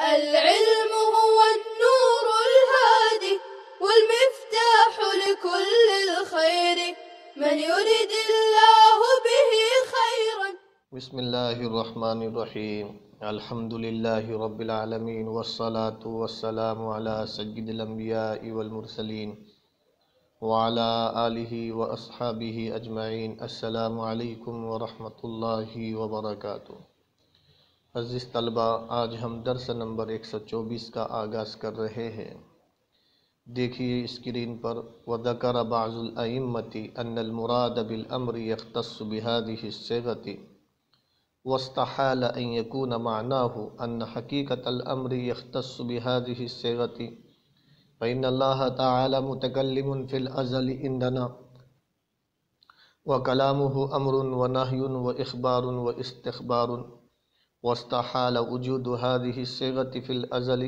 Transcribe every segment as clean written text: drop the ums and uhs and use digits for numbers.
العلم هو النور الهادي والمفتاح لكل الخير من يرد الله به خيرا. بسم اللہ الرحمن الرحیم. الحمد للہ رب العالمین والصلاة والسلام علی سید الانبیاء والمرسلین وعلی آلہ واصحابہ اجمعین. السلام علیکم ورحمۃ اللہ وبرکاتہ. عزیز طلبہ، آج ہم درس نمبر 124 کا آغاز کر رہے ہیں. دیکھیے اسکرین پر، وذکر بعض الائمۃ ان المراد بالامر یختص بهذه الصیغۃ واستحال ان يكون معناه ان حقیقة الامر يختص بهذه الصيغة فإن الله تعالى متكلم في الأزل عندنا وكلامه امر ونهي واخبار واستخبار، واستحال وجود هذه الصيغة في الأزل،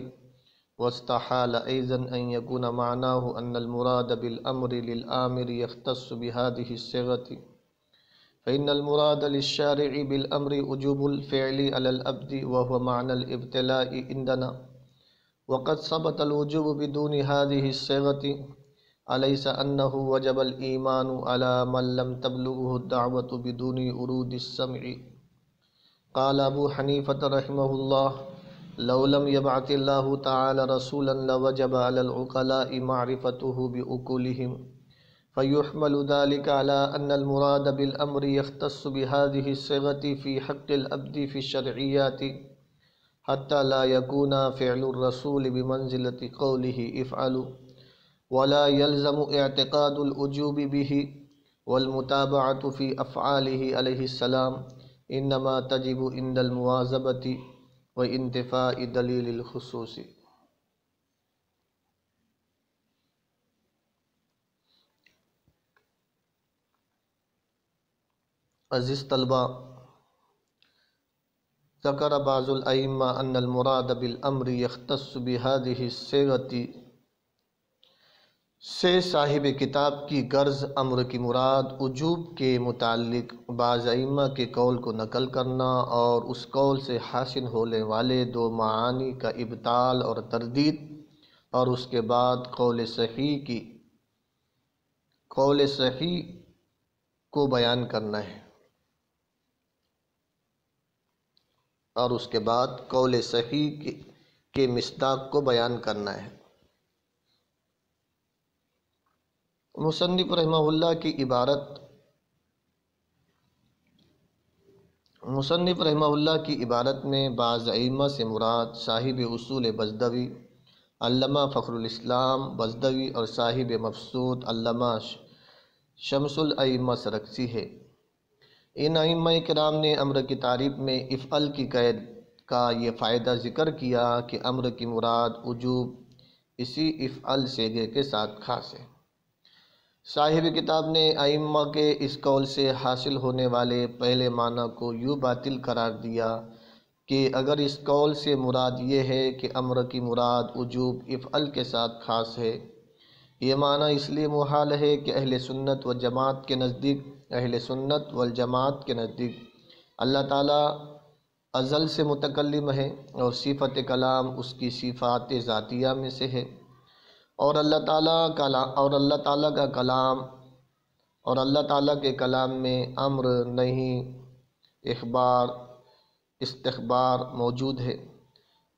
واستحال أيضا أن يكون معناه أن المراد بالامر للآمر يختص بهذه الصيغة، فإن المراد للشارع بالأمر وجوب الفعل على العبد وهو معنى الابتلاء عندنا، وقد ثبت الوجوب بدون هذه الصيغة، أليس أنه وجب الإيمان على من لم تبلغه الدعوة بدون ورود السمع؟ قال أبو حنيفة رحمه الله: لو لم يبعث الله تعالى رسولا لوجب على العقلاء معرفته بعقولهم، فيحمل ذلك على أن المراد بالأمر يختص بهذه الصيغة في حق العبد في الشرعيات، حتى لا يكون فعل الرسول بمنزلة قوله افعلوا، ولا يلزم اعتقاد الوجوب به والمتابعة في أفعاله عليه السلام، إنما تجب عند المواظبة وانتفاء دليل الخصوص. عزیز طلبہ، ذکر بعض الائمہ ان المراد بالامر یختص بهذه الصیغۃ سے صاحب کتاب کی غرض امر کی مراد وجوب کے متعلق بعض ائمہ کے قول کو نقل کرنا اور اس قول سے حاصل ہونے والے دو معانی کا ابطال اور تردید، اور اس کے بعد قول صحیح کو بیان کرنا ہے، اور اس کے بعد قول صحیح کے مصداق کو بیان کرنا ہے. مصنف رحمہ اللہ کی عبارت میں بعض ائمہ سے مراد صاحب اصول بزدوی علامہ فخر الاسلام بزدوی اور صاحب مبسوط علامہ شمس الائمہ سرخسی ہے. ان ائمہ کرام نے امر کی تعریف میں افعل کی قید کا یہ فائدہ ذکر کیا کہ امر کی مراد وجوب اسی افعل صیغے کے ساتھ خاص ہے. صاحب کتاب نے ائمہ کے اس قول سے حاصل ہونے والے پہلے معنی کو یوں باطل قرار دیا کہ اگر اس قول سے مراد یہ ہے کہ امر کی مراد وجوب افعل کے ساتھ خاص ہے، یہ معنی اس لیے محال ہے کہ اہل سنت والجماعت کے نزدیک اللہ تعالیٰ ازل سے متکلم ہے اور صفت کلام اس کی صفات ذاتیہ میں سے ہے، اور اللہ تعالیٰ کے کلام میں امر، نہی، اخبار، استخبار موجود ہے.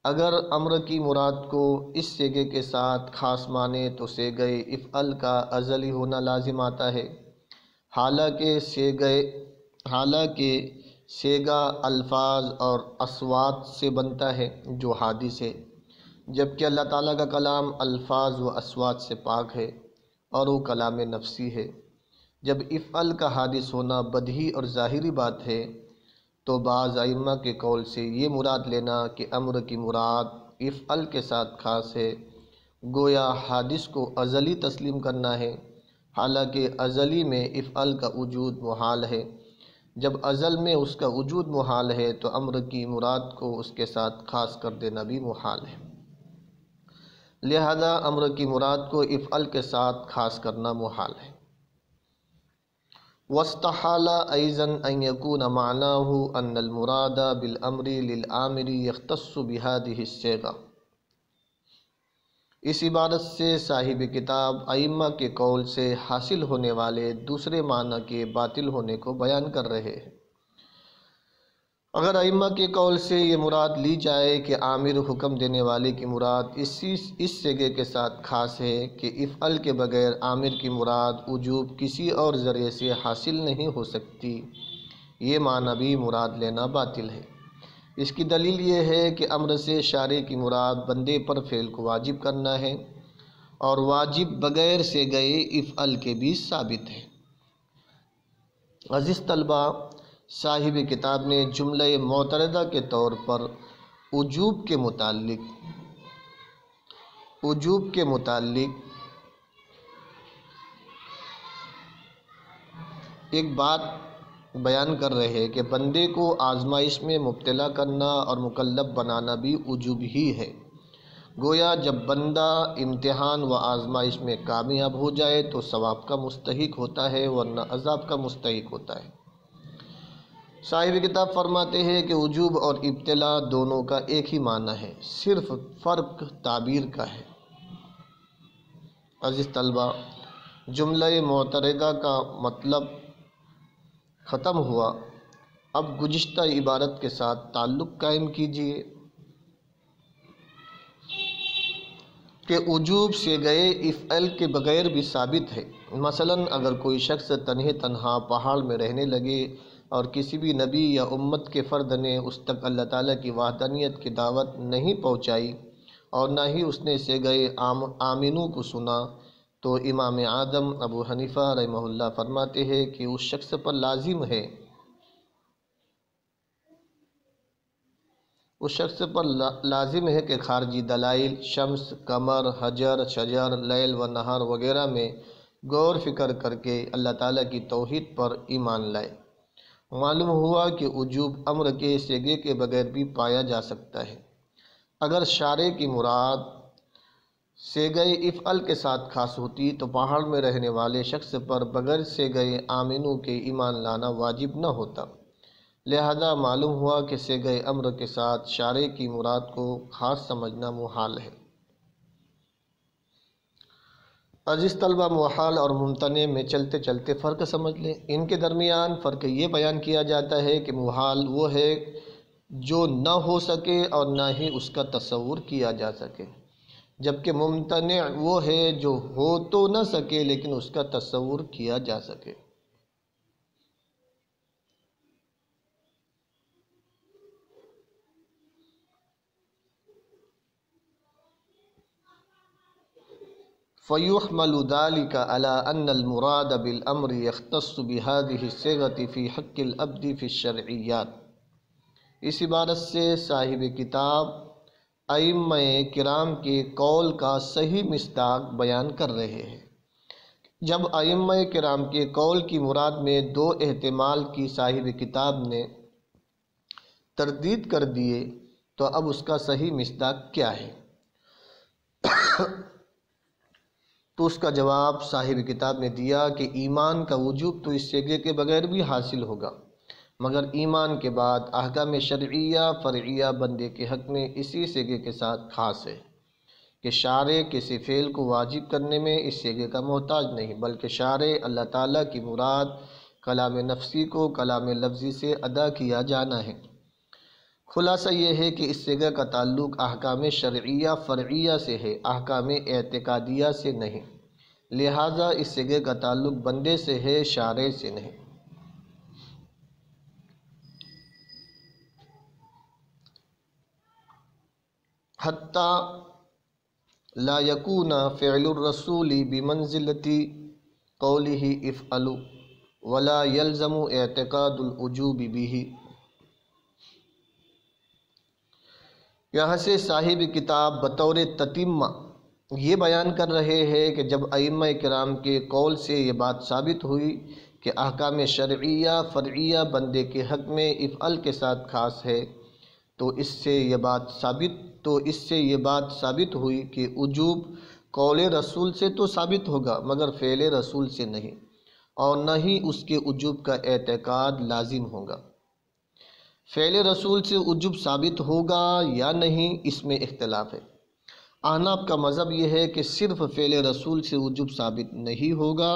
اگر امر کی مراد کو اس صیغے کے ساتھ خاص مانے تو صیغہ افعل کا ازلی ہونا لازم آتا ہے، حالانکہ صیغہ الفاظ اور اصوات سے بنتا ہے جو حادث ہے، جبکہ اللہ تعالیٰ کا کلام الفاظ و اصوات سے پاک ہے اور وہ کلام نفسی ہے. جب افعل کا حادث ہونا بدیہی اور ظاہری بات ہے تو بعض ائمہ کے قول سے یہ مراد لینا کہ امر کی مراد افعل کے ساتھ خاص ہے گویا حادث کو ازلی تسلیم کرنا ہے، حالانکہ ازلی میں افعل کا وجود محال ہے. جب ازل میں اس کا وجود محال ہے تو امر کی مراد کو اس کے ساتھ خاص کر دینا بھی محال ہے، لہذا امر کی مراد کو افعل کے ساتھ خاص کرنا محال ہے. واستحال أيضا أن يكون معناه أن المراد بالأمر للآمر يختص بهذه الصيغة۔ اس عبارت سے صاحب کتاب ائمہ کے قول سے حاصل ہونے والے دوسرے معنی کے باطل ہونے کو بیان کر رہے ہیں۔ اگر ائمہ کے قول سے یہ مراد لی جائے کہ آمر حکم دینے والے کی مراد اس صیغے کے ساتھ خاص ہے کہ افعل کے بغیر آمر کی مراد وجوب کسی اور ذریعے سے حاصل نہیں ہو سکتی، یہ معنی بھی مراد لینا باطل ہے۔ اس کی دلیل یہ ہے کہ امر سے شارع کی مراد بندے پر فعل کو واجب کرنا ہے، اور واجب بغیر سے گئے افعل کے بھی ثابت ہے۔ عزیز طلبہ، صاحب کتاب نے جملہ معترضہ کے طور پر وجوب کے متعلق ایک بات بیان کر رہے کہ بندے کو آزمائش میں مبتلا کرنا اور مکلف بنانا بھی وجوب ہی ہے۔ گویا جب بندہ امتحان و آزمائش میں کامیاب ہو جائے تو ثواب کا مستحق ہوتا ہے، ورنہ عذاب کا مستحق ہوتا ہے۔ صاحب کتاب فرماتے ہیں کہ وجوب اور ابتلا دونوں کا ایک ہی معنی ہے، صرف فرق تعبیر کا ہے۔ عزیز طلبہ، جملہ معترضہ کا مطلب ختم ہوا، اب گزشتہ عبارت کے ساتھ تعلق قائم کیجیے کہ وجوب سے گئے افعل کے بغیر بھی ثابت ہے۔ مثلا اگر کوئی شخص تنہا پہاڑ میں رہنے لگے اور کسی بھی نبی یا امت کے فرد نے اس تک اللہ تعالیٰ کی وحدانیت کی دعوت نہیں پہنچائی اور نہ ہی اس نے سے گئے آمینوں کو سنا، تو امام اعظم ابو حنیفہ رحمہ اللہ فرماتے ہیں کہ اس شخص پر لازم ہے کہ خارجی دلائل، شمس، قمر، حجر، شجر، لیل و نہار وغیرہ میں غور فکر کر کے اللہ تعالیٰ کی توحید پر ایمان لائے۔ معلوم ہوا کہ وجوب امر کے صیغے کے بغیر بھی پایا جا سکتا ہے۔ اگر شارع کی مراد صیغہ افعل کے ساتھ خاص ہوتی تو پہاڑ میں رہنے والے شخص پر بغیر صیغہ آمینو کے ایمان لانا واجب نہ ہوتا، لہذا معلوم ہوا کہ صیغہ امر کے ساتھ شارع کی مراد کو خاص سمجھنا محال ہے۔ عزیز طلبہ، محال اور ممتنع میں چلتے چلتے فرق سمجھ لیں۔ ان کے درمیان فرق یہ بیان کیا جاتا ہے کہ محال وہ ہے جو نہ ہو سکے اور نہ ہی اس کا تصور کیا جا سکے، جبکہ ممتنع وہ ہے جو ہو تو نہ سکے لیکن اس کا تصور کیا جا سکے۔ فَيُحْمَلُ ذَلِكَ عَلَىٰ أَنَّ الْمُرَادَ بِالْأَمْرِ يَخْتَصُّ بِهَذِهِ الصِّيغَةِ فِي حَقِّ الْعَبْدِ فِي الشَّرْعِيَّاتِ۔ اس عبارت سے صاحب کتاب ائمہ کرام کے قول کا صحیح مصداق بیان کر رہے ہیں۔ جب ائمہ کرام کے قول کی مراد میں دو احتمال کی صاحب کتاب نے تردید کر دیے تو اب اس کا صحیح مصداق کیا ہے؟ تو اس کا جواب صاحب کتاب نے دیا کہ ایمان کا وجوب تو اس صیغے کے بغیر بھی حاصل ہوگا، مگر ایمان کے بعد احکام شرعیہ فرعیہ بندے کے حق میں اسی صیغے کے ساتھ خاص ہے کہ شارع کسی فعل کو واجب کرنے میں اس صیغے کا محتاج نہیں، بلکہ شارع اللہ تعالیٰ کی مراد کلام نفسی کو کلام لفظی سے ادا کیا جانا ہے۔ خلاصہ یہ ہے کہ اس صیغے کا تعلق احکام شرعیہ فرعیہ سے ہے، احکام اعتقادیہ سے نہیں، لہٰذا اس صیغے کا تعلق بندے سے ہے، شارع سے نہیں۔ حتیٰ لا یکون فعل الرسول بمنزلۃ قولہ افعلوا ولا یلزم اعتقاد الوجوب بہ۔ یہاں سے صاحب کتاب بطور تتمہ یہ بیان کر رہے ہیں کہ جب ائمہ کرام کے قول سے یہ بات ثابت ہوئی کہ احکام شرعیہ فرعیہ بندے کے حق میں افعل کے ساتھ خاص ہے، تو اس سے یہ بات ثابت ہوئی کہ وجوب قول رسول سے تو ثابت ہوگا مگر فعل رسول سے نہیں، اور نہ ہی اس کے وجوب کا اعتقاد لازم ہوگا۔ فعل رسول سے وجوب ثابت ہوگا یا نہیں، اس میں اختلاف ہے۔ احناف کا مذہب یہ ہے کہ صرف فعل رسول سے وجوب ثابت نہیں ہوگا،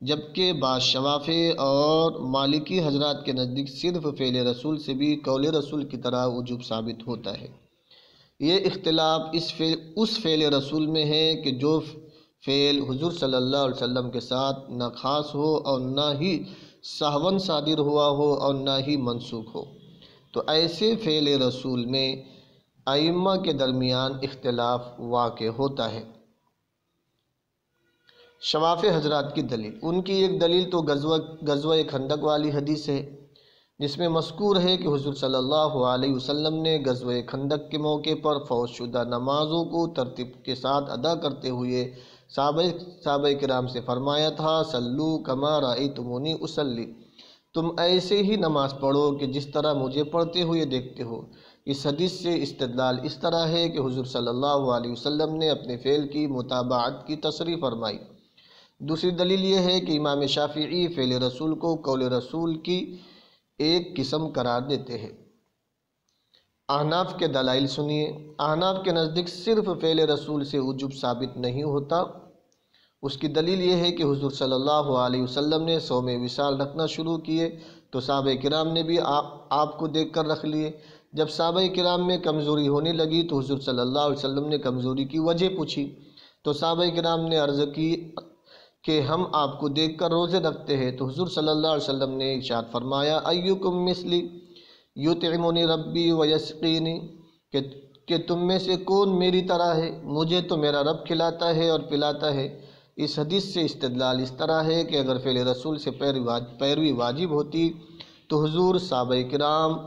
جبکہ بعض شوافع اور مالکی حضرات کے نزدیک صرف فعل رسول سے بھی قول رسول کی طرح وجوب ثابت ہوتا ہے۔ یہ اختلاف اس فعل رسول میں ہے کہ جو فعل حضور صلی اللہ علیہ وسلم کے ساتھ نہ خاص ہو اور نہ ہی سہواً صادر ہوا ہو اور نہ ہی منسوخ ہو، تو ایسے فعل رسول میں ائمہ کے درمیان اختلاف واقع ہوتا ہے۔ شوافع حضرات کی دلیل، ان کی ایک دلیل تو غزوہ خندق والی حدیث ہے، جس میں مذکور ہے کہ حضور صلی اللہ علیہ وسلم نے غزوہ خندق کے موقع پر فوت شدہ نمازوں کو ترتیب کے ساتھ ادا کرتے ہوئے صحابہ کرام سے فرمایا تھا، صلو کما رأیتمونی اصلی، تم ایسے ہی نماز پڑھو کہ جس طرح مجھے پڑھتے ہوئے دیکھتے ہو۔ اس حدیث سے استدلال اس طرح ہے کہ حضور صلی اللہ علیہ وسلم نے اپنے فعل کی متابعت کی تصریح فرمائی۔ دوسری دلیل یہ ہے کہ امام شافعی فعل رسول کو قول رسول کی ایک قسم قرار دیتے ہیں۔ احناف کے دلائل سنیے۔ احناف کے نزدیک صرف فعل رسول سے وجوب ثابت نہیں ہوتا۔ اس کی دلیل یہ ہے کہ حضور صلی اللہ علیہ وسلم نے صوم وصال رکھنا شروع کیے تو صحابہ کرام نے بھی آپ کو دیکھ کر رکھ لیے۔ جب صحابہ کرام میں کمزوری ہونے لگی تو حضور صلی اللہ علیہ وسلم نے کمزوری کی وجہ پوچھی تو صحابہ کرام نے عرض کی کہ ہم آپ کو دیکھ کر روزے رکھتے ہیں، تو حضور صلی اللہ علیہ وسلم نے ارشاد فرمایا، ایکم مثلی یطعمنی ربی ویسقینی، کہ تم میں سے کون میری طرح ہے، مجھے تو میرا رب کھلاتا ہے اور پلاتا ہے۔ اس حدیث سے استدلال اس طرح ہے کہ اگر فعل رسول سے پیروی واجب ہوتی تو حضور صحابہ کرام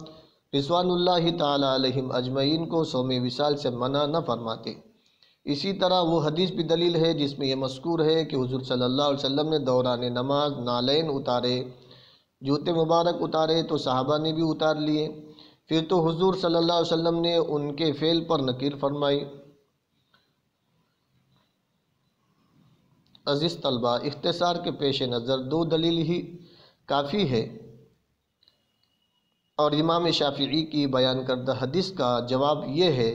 رضوان اللہ تعالی علیہم اجمعین کو صوم وصال سے منع نہ فرماتے۔ اسی طرح وہ حدیث بھی دلیل ہے جس میں یہ مذکور ہے کہ حضور صلی اللہ علیہ وسلم نے دوران نماز نالین اتارے، جوتے مبارک اتارے تو صحابہ نے بھی اتار لیے، پھر تو حضور صلی اللہ علیہ وسلم نے ان کے فعل پر نکیر فرمائی۔ عزیز طلبہ، اختصار کے پیش نظر دو دلیل ہی کافی ہے، اور امام شافعی کی بیان کردہ حدیث کا جواب یہ ہے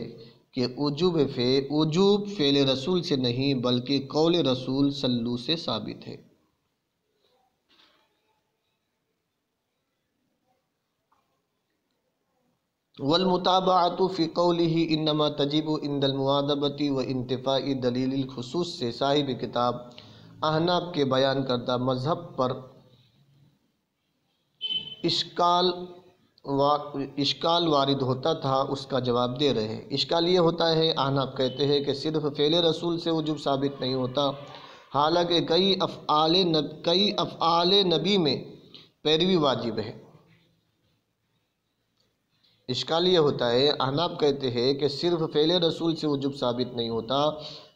کہ وجوب فعل رسول سے نہیں بلکہ قول رسول صلو سے ثابت ہے۔ والمتابعۃ فی قولہ انما تجب عند المواظبۃ وانتفاء دلیل الخصوص سے صاحب کتاب احناف کے بیان کردہ مذہب پر اشکال وارد ہوتا تھا، اس کا جواب دے رہے ہیں۔ اشکال یہ ہوتا ہے، احناف کہتے ہیں کہ صرف فعل رسول سے وجوب ثابت نہیں ہوتا، حالانکہ کئی افعال نبی میں پیروی واجب ہے۔ اشکال یہ ہوتا ہے، احناف کہتے ہیں کہ صرف فعل رسول سے وجوب ثابت نہیں ہوتا،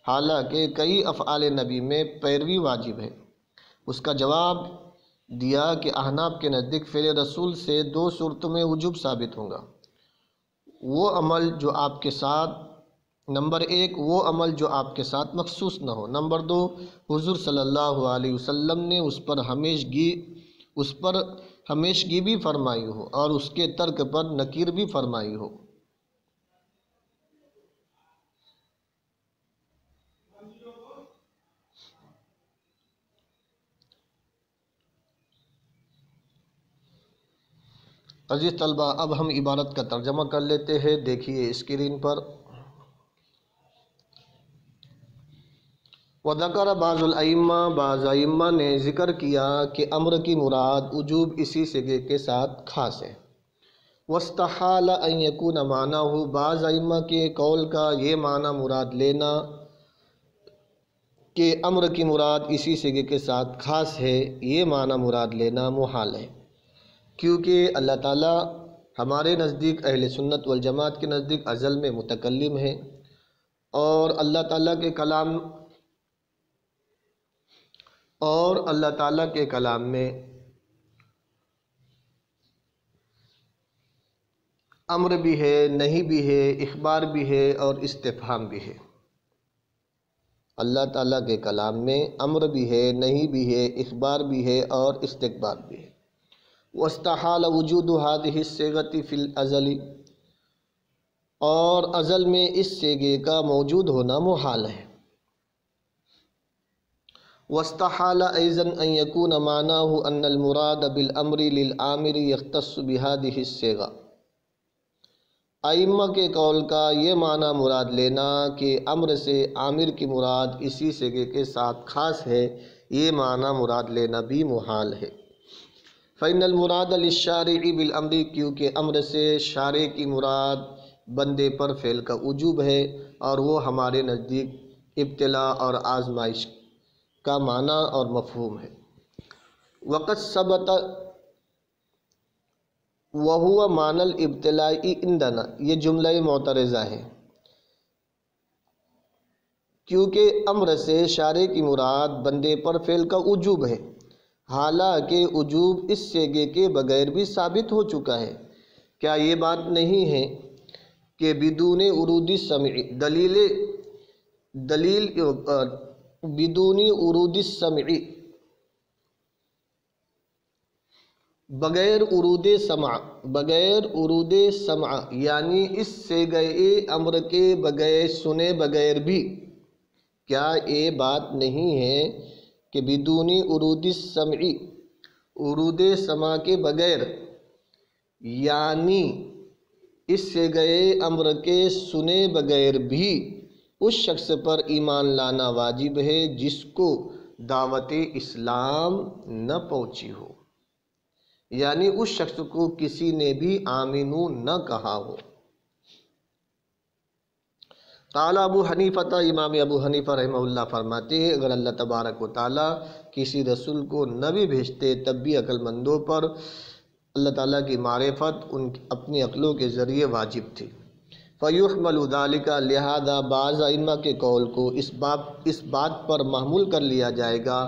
حالانکہ کئی افعال نبی میں پیروی واجب ہے۔ اس کا جواب دیا کہ احناف کے نزدیک فعل رسول سے دو صورتوں میں وجوب ثابت ہوگا۔ وہ عمل جو آپ کے ساتھ، نمبر ایک وہ عمل جو آپ کے ساتھ مخصوص نہ ہو، نمبر دو حضور صلی اللہ علیہ وسلم نے اس پر ہمیشگی بھی فرمائی ہو اور اس کے ترک پر نکیر بھی فرمائی ہو۔ عزیز طلبہ، اب ہم عبارت کا ترجمہ کر لیتے ہیں، دیکھیے اسکرین پر۔ وَذَكَرَ بَعْضُ الْأَئِمَّةِ، بعض ائمہ نے ذکر کیا کہ امر کی مراد وجوب اسی صیغے کے ساتھ خاص ہے۔ وَاسْتَحَالَ أَن يَكُونَ مَعْنَاهُ، بعض ائمہ کے قول کا یہ معنی مراد لینا کہ امر کی مراد اسی صیغے کے ساتھ خاص ہے، یہ معنی مراد لینا محال ہے، کیونکہ اللہ تعالیٰ ہمارے نزدیک اہل سنت والجماعت کے نزدیک ازل میں متکلم ہے، اور اللہ تعالیٰ کے کلام میں امر بھی ہے، نہیں بھی ہے، اخبار بھی ہے اور استفہام بھی ہے۔ اللہ تعالیٰ کے کلام میں امر بھی ہے، نہیں بھی ہے، اخبار بھی ہے اور استکبار بھی ہے۔ واستحال وجود هذه الصيغة في الازل، اور ازل میں اس صیغے کا موجود ہونا محال ہے۔ واستحال ايضا ان يكون معناه ان المراد بالامر للآمر يختص بهذه الصيغة، ائمہ کے قول کا یہ معنی مراد لینا کہ امر سے عامر کی مراد اسی صیغے کے ساتھ خاص ہے، یہ معنی مراد لینا بھی محال ہے۔ فإن المراد للشارع بالامر، کیونکہ امر سے شارع کی مراد بندے پر فعل کا وجوب ہے، اور وہ ہمارے نزدیک ابتلا اور آزمائش کا معنی اور مفہوم ہے۔ وقد ثبت وہو معنی الابتلائی عندنا، یہ جملہ معترضہ ہے، کیونکہ امر سے شارع کی مراد بندے پر فعل کا وجوب ہے، حالانکہ وجوب اس صیغے کے بغیر بھی ثابت ہو چکا ہے۔ کیا یہ بات نہیں ہے کہ بدون ورود السمع، دلیل بدون ورود السمع، بغیر ورود سمع، یعنی اس صیغۂ امر کے بغیر سنے بغیر بھی، کیا یہ بات نہیں ہے کہ بدون ورود السمع، ورود سمع کے بغیر، یعنی اس صیغۂ امر کے سنے بغیر بھی اس شخص پر ایمان لانا واجب ہے جس کو دعوت اسلام نہ پہنچی ہو، یعنی اس شخص کو کسی نے بھی آمنو نہ کہا ہو۔ قال ابو حنیفہ، امام ابو حنیفہ رحمہ اللہ فرماتے ہیں اگر اللہ تبارک و تعالیٰ کسی رسول کو نہ بھی بھیجتے تب بھی عقل مندوں پر اللہ تعالیٰ کی معرفت ان اپنی عقلوں کے ذریعے واجب تھی۔ فیحمل ذالک، لہذا بعض ائمہ کے قول کو اس بات پر محمول کر لیا جائے گا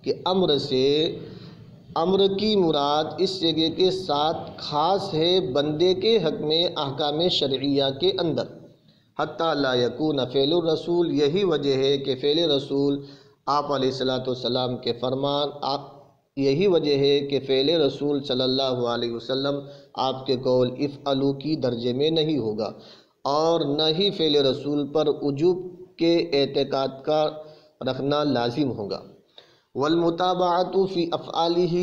کہ امر سے امر کی مراد اس صیغے کے ساتھ خاص ہے بندے کے حق میں احکام شرعیہ کے اندر، حتیٰ لا یکون فعل الرسول، یہی وجہ ہے کہ فعل رسول آپ علیہ السلام کے فرمان، یہی وجہ ہے کہ فعل رسول صلی اللہ علیہ وسلم آپ کے قول افعلوا کی درجے میں نہیں ہوگا، اور نہ ہی فعل رسول پر وجوب کے اعتقاد کا رکھنا لازم ہوگا۔ والمتابعۃ فی افعالہ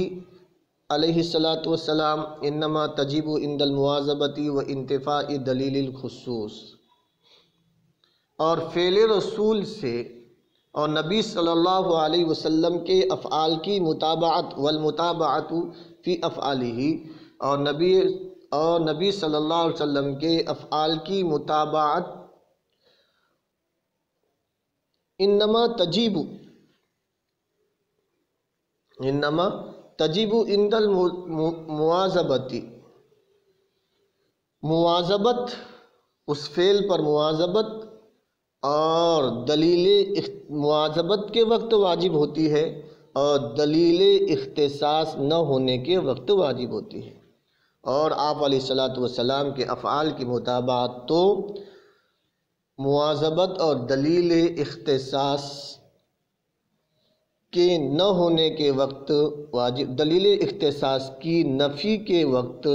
علیہ السلام انما تجب عند المواظبۃ وانتفاء دلیل الخصوص، اور فعل رسول سے اور نبی صلی اللہ علیہ وسلم کے افعال کی متابعت، والمتابعۃ فی افعالہ، اور نبی صلی اللہ علیہ وسلم کے افعال کی متابعت انما تجب عند المواظبۃ، مواظبت، اس فعل پر مواظبت اور دلیل مواظبت کے وقت واجب ہوتی ہے، اور دلیل اختصاص نہ ہونے کے وقت واجب ہوتی ہے۔ اور آپ علیہ السلام کے افعال کی مطابقت تو مواظبت اور دلیل اختصاص کے نہ ہونے کے وقت واجب، دلیل اختصاص کی نفی کے وقت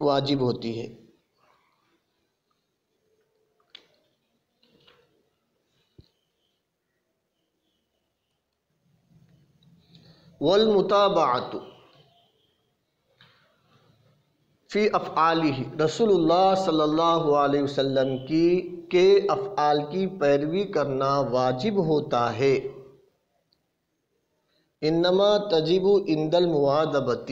واجب ہوتی ہے۔ والمتابعۃ فی افعالہ، رسول اللہ صلی اللہ علیہ وسلم کے افعال کی پیروی کرنا واجب ہوتا ہے۔ انما تجب عند المواظبۃ،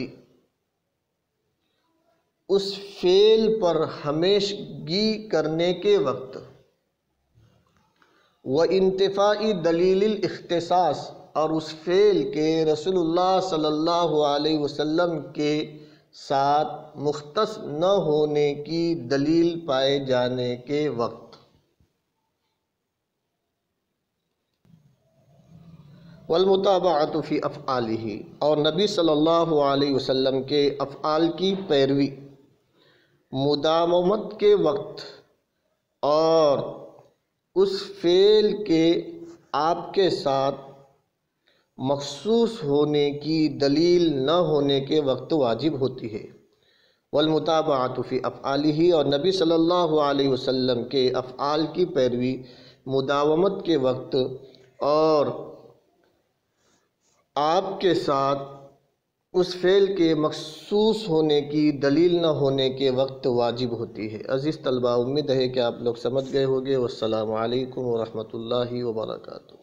اس فعل پر ہمیشگی کرنے کے وقت، وانتفاء دلیل الاختصاص، اور اس فعل کے رسول اللہ صلی اللہ علیہ وسلم کے ساتھ مختص نہ ہونے کی دلیل پائے جانے کے وقت۔ والمتابعۃ فی افعالہ، اور نبی صلی اللہ علیہ وسلم کے افعال کی پیروی مداومت کے وقت اور اس فعل کے آپ کے ساتھ مخصوص ہونے کی دلیل نہ ہونے کے وقت واجب ہوتی ہے۔ والمتابعۃ فی افعالہ، اور نبی صلی اللہ علیہ وسلم کے افعال کی پیروی مداومت کے وقت اور آپ کے ساتھ اس فعل کے مخصوص ہونے کی دلیل نہ ہونے کے وقت واجب ہوتی ہے۔ عزیز طلبہ، امید ہے کہ آپ لوگ سمجھ گئے ہوں گے۔ والسلام علیکم ورحمۃ اللہ وبرکاتہ۔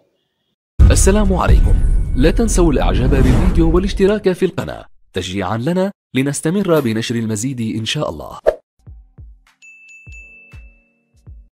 السلام عليكم. لا تنسوا الاعجاب بالفيديو والاشتراك في القناة تشجيعا لنا لنستمر بنشر المزيد إن شاء الله.